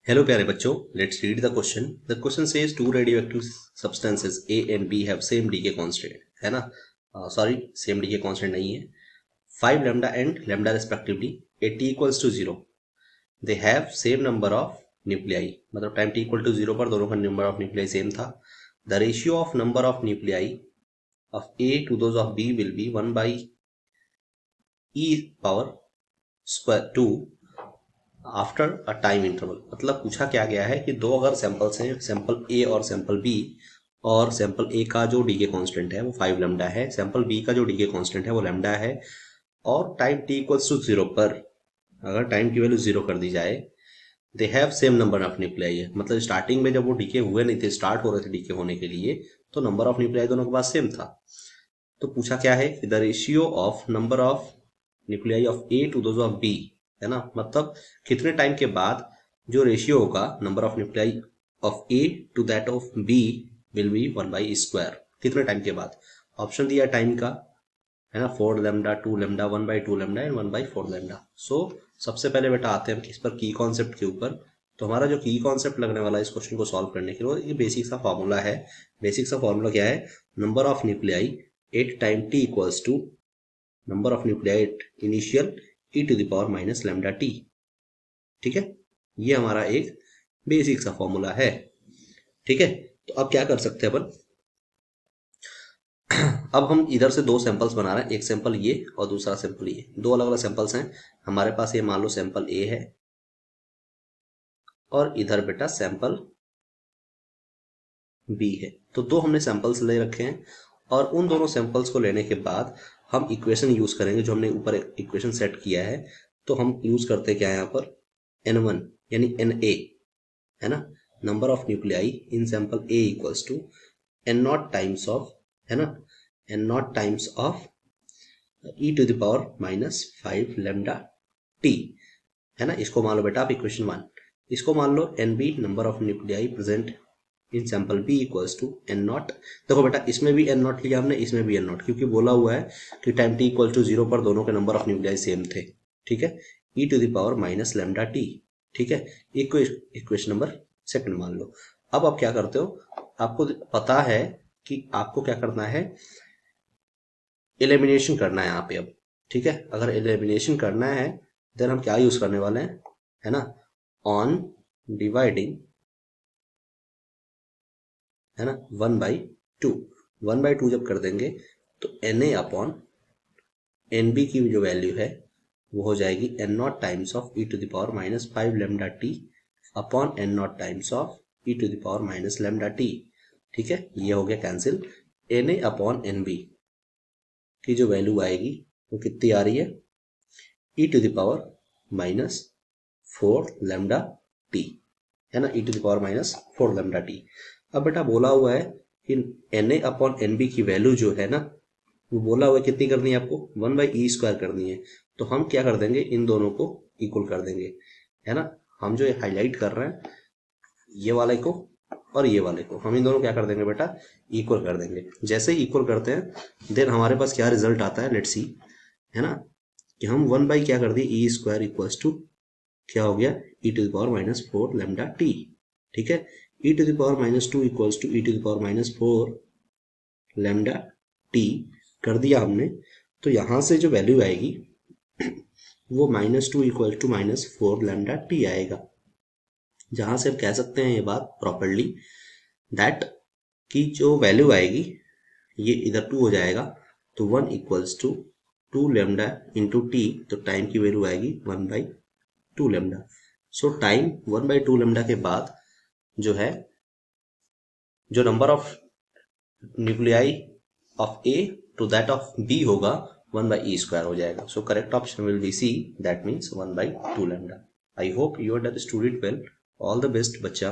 Hello प्यारे बच्चों, let's read the question. The question says two radioactive substances A and B have same decay constant, है ना? Sorry, same decay constant नहीं है. 5 lambda and lambda respectively at t equals to 0. They have same number of nuclei. मतलब time t equal to 0 पर दोनों का number of nuclei same था. The ratio of number of nuclei of A to those of B will be 1 by e power square 2 after a time interval. मतलब पूछा क्या गया है कि दो अगर सैंपल्स हैं, सैंपल ए और सैंपल बी, और सैंपल ए का जो डीके कांस्टेंट है वो 5 लैम्डा है, सैंपल बी का जो डीके कांस्टेंट है वो लैम्डा है, और टाइम टी इक्वल्स टू 0 पर अगर टाइम की वैल्यू 0 कर दी जाए, they have same number of nuclei है. मतलब स्टार्टिंग में जब वो डीके हुए नहीं थे, स्टार्ट हो रहे थे डीके होने के लिए, तो नंबर ऑफ न्यूक्लियाई दोनों के पास सेम था. तो पूछा क्या है कि the ratio of number of nuclei of A to those of B, है ना? मतलब कितने टाइम के बाद जो रेशियो होगा number of nuclei of A to that of B will be 1 by square. कितने टाइम के बाद? ऑप्शन दिया टाइम का, है ना? 4 lambda, 2 lambda, 1 by 2 lambda and 1 by 4 lambda. So सबसे पहले बेटा आते हैं हम इस पर की कॉन्सेप्ट के ऊपर. तो हमारा जो की कॉन्सेप्ट लगने वाला है इस क्वेश्चन को सॉल्व करने के लिए, ये बेसिक सा फॉर्मूला है. बेसिक सा फॉर्मूला क्या है? Number of nuclei at time T equals to number of nuclei at initial e to the power minus lambda T. ठीक है, ये हमारा एक बेसिक सा फॉर्मूला है. ठीक है, तो अब क्या कर सकते हैं अपन? अब हम इधर से दो सैंपल्स बना रहे हैं, एक सैंपल ये और दूसरा सैंपल ये. दो अलग अलग सैंपल्स हैं हमारे पास. ये मान लो सैंपल ए है और इधर बेटा सैंपल बी है. तो दो हमने सैंपल्स ले रखे हैं, और उन दोनों सैंपल्स को लेने के बाद हम इक्वेशन यूज करेंगे जो हमने ऊपर इक्वेशन सेट किया है. तो हम यूज करते क्या है यहाँ पर? n1 यानी Na, है ना? Number of nuclei in sample A equals to n naught times of, है ना, n naught times of e to the power minus 5 lambda t, है ना? इसको मान लो बेटा आप इक्वेशन 1. इसको मान लो nb number of nuclei present in sample B equals to N naught. देखो बेटा इसमें भी एन नॉट लिया हमने, इसमें भी एन नॉट, क्योंकि बोला हुआ है कि टाइम टी इक्वल टू 0 पर दोनों के नंबर ऑफ न्यूक्लियाई सेम थे. ठीक है, e to the power minus lambda T. ठीक है, इक्वेशन नंबर सेकंड मान लो. अब आप क्या करते हो? आपको पता है कि आपको क्या करना है? एलिमिनेशन करना है यहाँ पे अब. ठीक है, अगर एलिमिनेशन करना है देन हम क्या यूज करने वाले हैं, है ना? ऑन डिवाइडिंग, है ना, 1/2. 1/2 जब कर देंगे तो Na अपॉन Nb की जो वैल्यू है वो हो जाएगी n naught times of e to the power minus 5 lambda T upon n naught times of e to the power minus lambda T. ठीक है, ये हो गया कैंसिल. Na अपॉन Nb की जो वैल्यू आएगी वो कितनी आ रही है? e to the power minus 4 lambda T, है ना? e to the power minus 4 lambda T. अब बेटा बोला हुआ है कि Na अपॉन Nb की वैल्यू जो है ना, वो बोला हुआ है कितनी करनी है आपको? 1/e स्क्वायर करनी है. तो हम क्या कर देंगे? इन दोनों को इक्वल कर देंगे, है ना? हम जो हाईलाइट कर रहे हैं ये वाले को और ये वाले को, हम इन दोनों क्या कर देंगे बेटा? इक्वल कर देंगे. जैसे ही इक्वल करते हैं देन हमारे पास क्या रिजल्ट आता है, लेट्स सी, है ना, कि हम 1 क्या कर दिए? ई स्क्वायर इक्वल्स टू क्या हो गया? e to the power minus 4 lambda T. ठीक है, e to the power minus 2 equals to e to the power minus 4 lambda T कर दिया हमने. तो यहां से जो वैल्यू आएगी वो -2 इक्वल टू -4 लैम्डा टी आएगा. जहां से हम कह सकते हैं ये बात प्रॉपरली दैट की जो वैल्यू आएगी ये इधर 2 हो जाएगा, तो 1 equals to 2 lambda into T. तो टाइम की वैल्यू आएगी 1/2 लैम्डा. सो टाइम 1/2 लैम्डा के बाद जो है, जो number of nuclei of A to that of B होगा 1/e स्क्वायर हो जाएगा. So correct option will be C, that means 1/2 lambda. I hope you understood it well. All the best बच्चा.